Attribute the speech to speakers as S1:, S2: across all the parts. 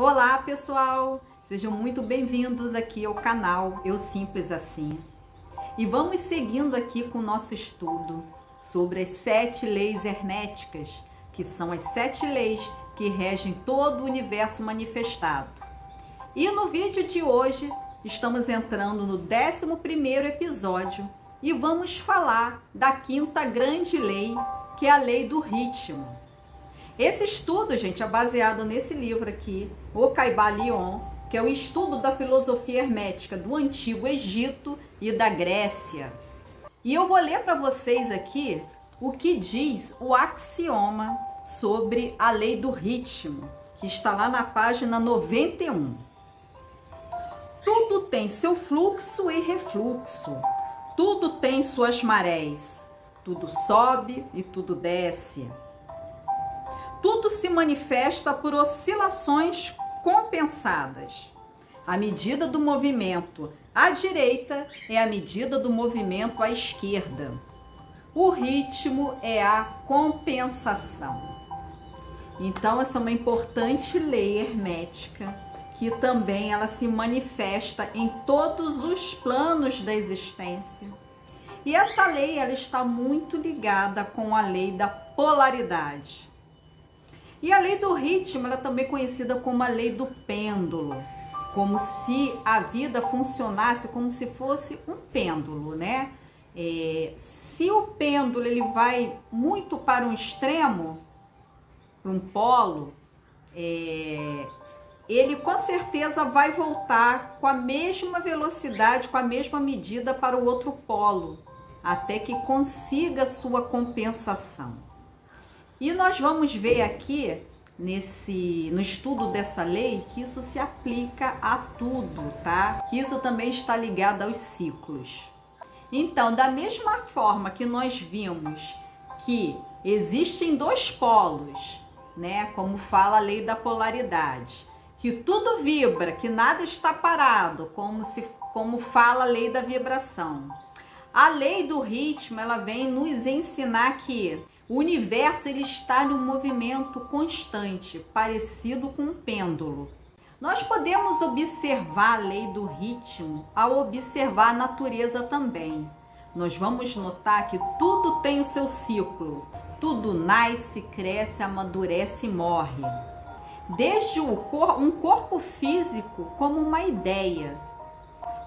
S1: Olá pessoal, sejam muito bem-vindos aqui ao canal Eu Simples Assim. E vamos seguindo aqui com o nosso estudo sobre as 7 leis herméticas, que são as 7 leis que regem todo o universo manifestado. E no vídeo de hoje estamos entrando no 11º episódio e vamos falar da 5ª grande lei, que é a lei do ritmo. Esse estudo, gente, é baseado nesse livro aqui, O Kybalion, que é o estudo da filosofia hermética do Antigo Egito e da Grécia. E eu vou ler para vocês aqui o que diz o axioma sobre a lei do ritmo, que está lá na página 91. Tudo tem seu fluxo e refluxo, tudo tem suas marés, tudo sobe e tudo desce. Tudo se manifesta por oscilações compensadas. A medida do movimento à direita é a medida do movimento à esquerda. O ritmo é a compensação. Então, essa é uma importante lei hermética, que também ela se manifesta em todos os planos da existência. E essa lei ela está muito ligada com a lei da polaridade. E a lei do ritmo, ela é também conhecida como a lei do pêndulo, como se a vida funcionasse como se fosse um pêndulo, né? Se o pêndulo ele vai muito para um extremo, para um polo, ele com certeza vai voltar com a mesma velocidade, com a mesma medida para o outro polo, até que consiga sua compensação. E nós vamos ver aqui, no estudo dessa lei, que isso se aplica a tudo, tá? Que isso também está ligado aos ciclos. Então, da mesma forma que nós vimos que existem 2 polos, né? Como fala a lei da polaridade, que tudo vibra, que nada está parado, como fala a lei da vibração. A lei do ritmo, ela vem nos ensinar que o universo ele está em um movimento constante, parecido com um pêndulo. Nós podemos observar a lei do ritmo ao observar a natureza também. Nós vamos notar que tudo tem o seu ciclo. Tudo nasce, cresce, amadurece e morre. Desde um corpo físico como uma ideia.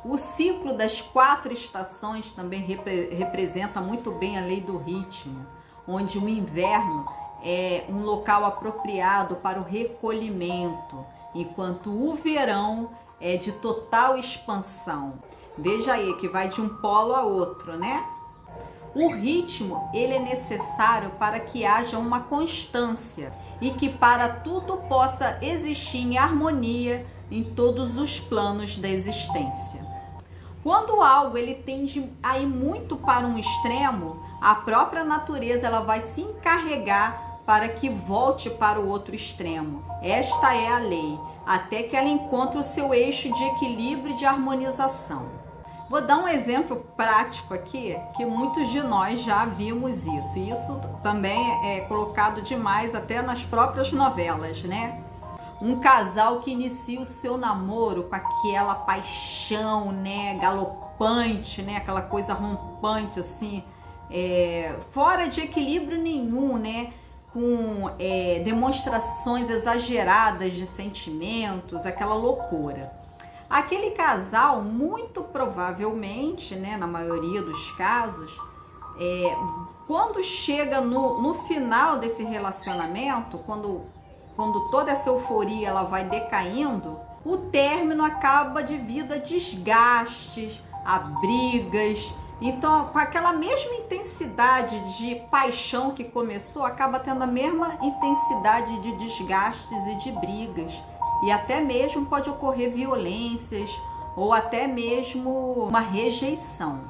S1: O ciclo das 4 estações também representa muito bem a lei do ritmo, onde o inverno é um local apropriado para o recolhimento, enquanto o verão é de total expansão. Veja aí que vai de um polo a outro, né? O ritmo, ele é necessário para que haja uma constância e que para tudo possa existir em harmonia em todos os planos da existência. Quando algo ele tende a ir muito para um extremo, a própria natureza ela vai se encarregar para que volte para o outro extremo. Esta é a lei, até que ela encontre o seu eixo de equilíbrio e de harmonização. Vou dar um exemplo prático aqui, que muitos de nós já vimos isso. E isso também é colocado demais até nas próprias novelas, né? Um casal que inicia o seu namoro com aquela paixão, né, galopante, né, aquela coisa rompante assim, fora de equilíbrio nenhum, né, com demonstrações exageradas de sentimentos, aquela loucura. Aquele casal, muito provavelmente, né, na maioria dos casos, quando chega no final desse relacionamento, quando toda essa euforia ela vai decaindo, o término acaba devido a desgastes, a brigas. Então, com aquela mesma intensidade de paixão que começou, acaba tendo a mesma intensidade de desgastes e de brigas. E até mesmo pode ocorrer violências ou até mesmo uma rejeição.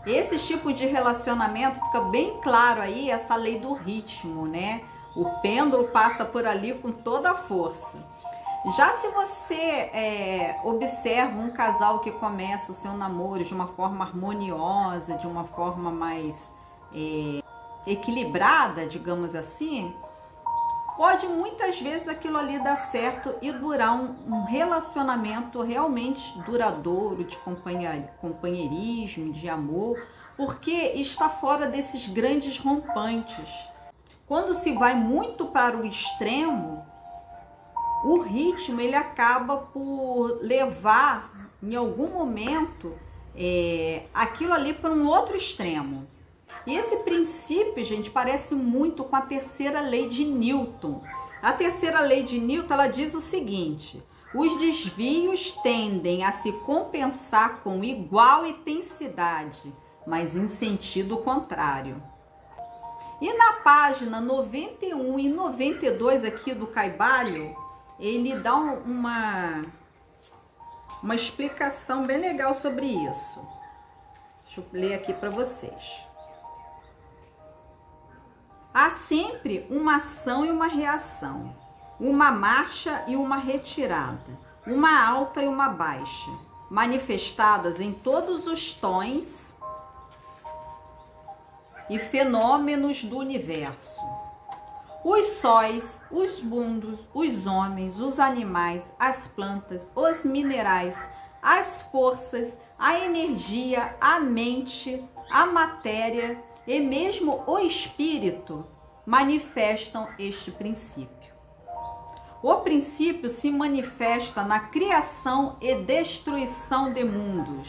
S1: Esses tipos de relacionamento fica bem claro aí essa lei do ritmo, né? O pêndulo passa por ali com toda a força. Já se você observa um casal que começa o seu namoro de uma forma harmoniosa, de uma forma mais equilibrada, digamos assim, pode muitas vezes aquilo ali dar certo e durar um relacionamento realmente duradouro, de companheirismo, de amor, porque está fora desses grandes rompantes. Quando se vai muito para o extremo, o ritmo ele acaba por levar em algum momento aquilo ali para um outro extremo. E esse princípio, gente, parece muito com a terceira lei de Newton. A terceira lei de Newton, ela diz o seguinte: os desvios tendem a se compensar com igual intensidade, mas em sentido contrário. E na página 91 e 92 aqui do Caibalho, ele dá uma explicação bem legal sobre isso. Deixa eu ler aqui para vocês. Há sempre uma ação e uma reação, uma marcha e uma retirada, uma alta e uma baixa, manifestadas em todos os tons e fenômenos do universo. Os sóis, os mundos, os homens, os animais, as plantas, os minerais, as forças, a energia, a mente, a matéria e mesmo o espírito manifestam este princípio. O princípio se manifesta na criação e destruição de mundos,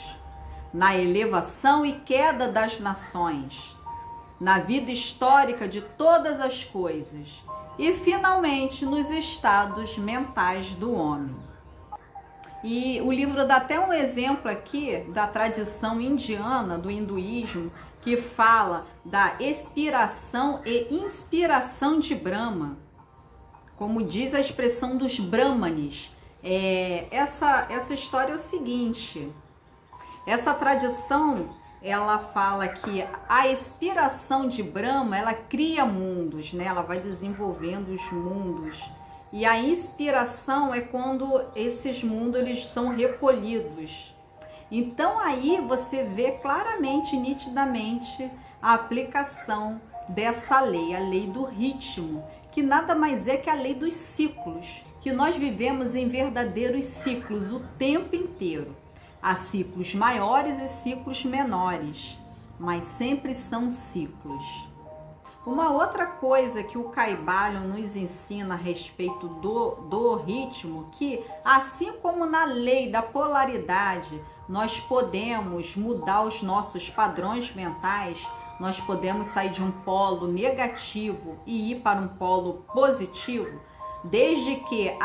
S1: na elevação e queda das nações, na vida histórica de todas as coisas e, finalmente, nos estados mentais do homem. E o livro dá até um exemplo aqui da tradição indiana, do hinduísmo, que fala da expiração e inspiração de Brahma, como diz a expressão dos Brahmanes. Essa história é o seguinte: essa tradição, ela fala que a expiração de Brahma, ela cria mundos, né? Ela vai desenvolvendo os mundos. E a inspiração é quando esses mundos eles são recolhidos. Então aí você vê claramente, nitidamente, a aplicação dessa lei, a lei do ritmo, que nada mais é que a lei dos ciclos, que nós vivemos em verdadeiros ciclos o tempo inteiro. Há ciclos maiores e ciclos menores, mas sempre são ciclos. Uma outra coisa que o Caibalho nos ensina a respeito do ritmo, que assim como na lei da polaridade, nós podemos mudar os nossos padrões mentais, nós podemos sair de um polo negativo e ir para um polo positivo, desde que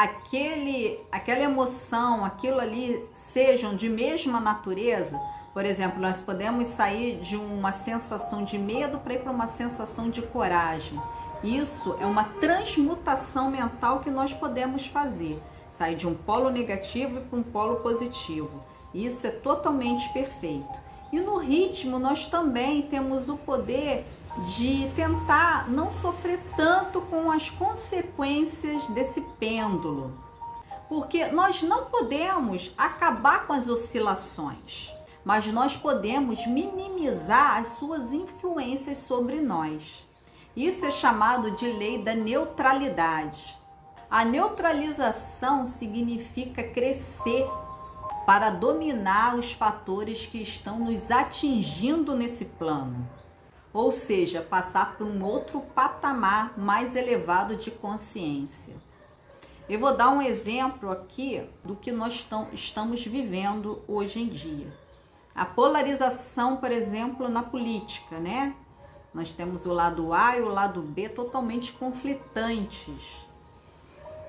S1: aquela emoção, aquilo ali sejam de mesma natureza. Por exemplo, nós podemos sair de uma sensação de medo para ir para uma sensação de coragem. Isso é uma transmutação mental que nós podemos fazer. Sair de um polo negativo para um polo positivo. Isso é totalmente perfeito. E no ritmo nós também temos o poder de tentar não sofrer tanto com as consequências desse pêndulo. Porque nós não podemos acabar com as oscilações, mas nós podemos minimizar as suas influências sobre nós. Isso é chamado de lei da neutralidade. A neutralização significa crescer para dominar os fatores que estão nos atingindo nesse plano. Ou seja, passar por um outro patamar mais elevado de consciência. Eu vou dar um exemplo aqui do que nós estamos vivendo hoje em dia. A polarização, por exemplo, na política, né? Nós temos o lado A e o lado B totalmente conflitantes.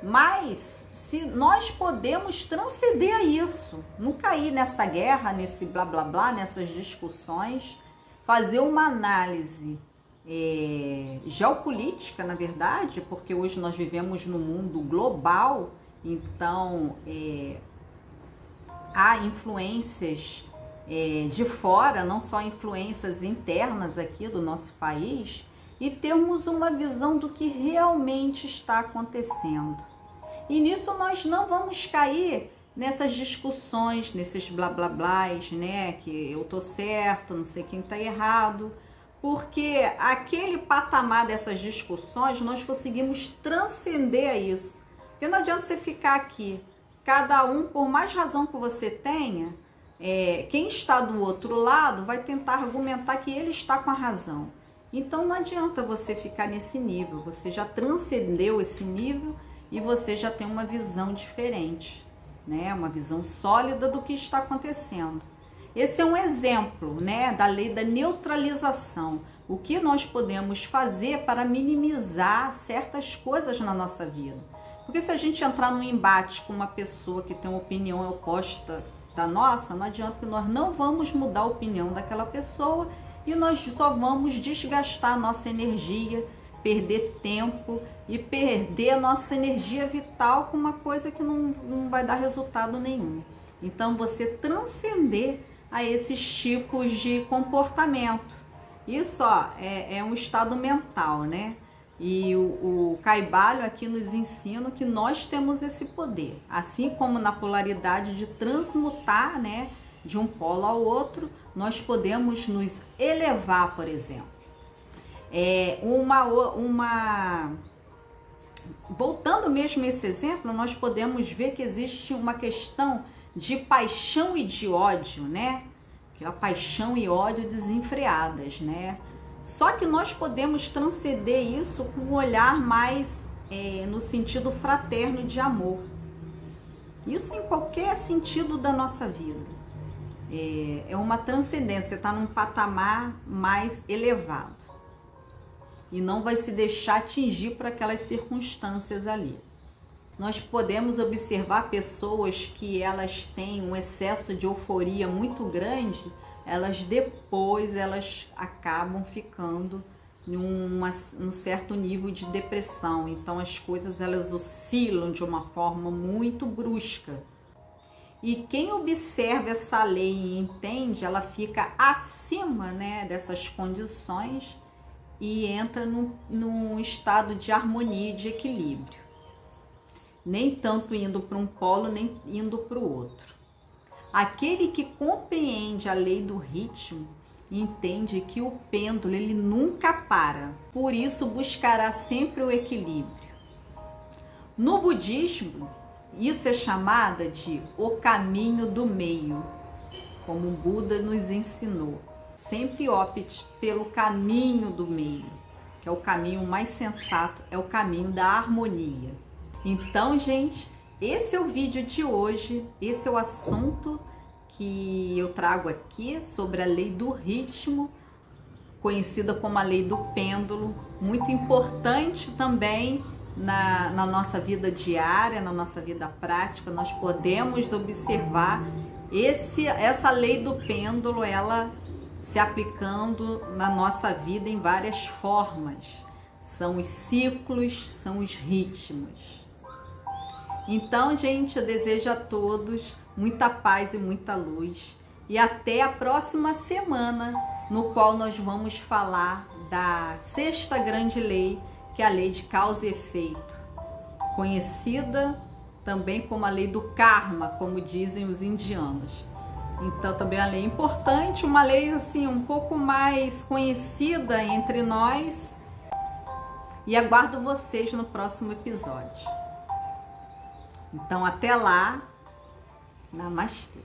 S1: Mas se nós podemos transcender a isso, não cair nessa guerra, nesse blá blá blá, nessas discussões, fazer uma análise geopolítica, na verdade, porque hoje nós vivemos num mundo global, então há influências de fora, não só influências internas aqui do nosso país, e termos uma visão do que realmente está acontecendo. E nisso nós não vamos cair nessas discussões, nesses blá blá blás, né, que eu tô certo, não sei quem tá errado, porque aquele patamar dessas discussões nós conseguimos transcender a isso. Porque não adianta você ficar aqui, cada um, por mais razão que você tenha, quem está do outro lado vai tentar argumentar que ele está com a razão. Então não adianta você ficar nesse nível, você já transcendeu esse nível e você já tem uma visão diferente, né? Uma visão sólida do que está acontecendo. Esse é um exemplo, né, da lei da neutralização. O que nós podemos fazer para minimizar certas coisas na nossa vida. Porque se a gente entrar num embate com uma pessoa que tem uma opinião oposta da nossa, não adianta, que nós não vamos mudar a opinião daquela pessoa e nós só vamos desgastar a nossa energia, perder tempo e perder a nossa energia vital com uma coisa que não vai dar resultado nenhum. Então você transcender a esses tipos de comportamento. Isso, ó, é um estado mental, né? E o Caibalho aqui nos ensina que nós temos esse poder, assim como na polaridade de transmutar, né, de um polo ao outro, nós podemos nos elevar, por exemplo. Voltando mesmo a esse exemplo, nós podemos ver que existe uma questão de paixão e de ódio, né? Aquela paixão e ódio desenfreadas, né? Só que nós podemos transcender isso com um olhar mais no sentido fraterno de amor. Isso em qualquer sentido da nossa vida. É uma transcendência, está num patamar mais elevado. E não vai se deixar atingir por aquelas circunstâncias ali. Nós podemos observar pessoas que elas têm um excesso de euforia muito grande, depois acabam ficando num certo nível de depressão. Então as coisas elas oscilam de uma forma muito brusca. E quem observa essa lei e entende, ela fica acima, né, dessas condições e entra num estado de harmonia e de equilíbrio. Nem tanto indo para um polo, nem indo para o outro. Aquele que compreende a lei do ritmo, entende que o pêndulo ele nunca para, por isso buscará sempre o equilíbrio. No budismo, isso é chamada de o caminho do meio, como o Buda nos ensinou. Sempre opte pelo caminho do meio, que é o caminho mais sensato, é o caminho da harmonia. Então, gente, esse é o vídeo de hoje, esse é o assunto que eu trago aqui sobre a lei do ritmo, conhecida como a lei do pêndulo, muito importante também na nossa vida diária, na nossa vida prática. Nós podemos observar essa lei do pêndulo, ela se aplicando na nossa vida em várias formas. São os ciclos, são os ritmos. Então, gente, eu desejo a todos muita paz e muita luz. E até a próxima semana, no qual nós vamos falar da sexta grande lei, que é a lei de causa e efeito, conhecida também como a lei do karma, como dizem os indianos. Então, também é uma lei importante, uma lei assim um pouco mais conhecida entre nós. E aguardo vocês no próximo episódio. Então, até lá. Namastê.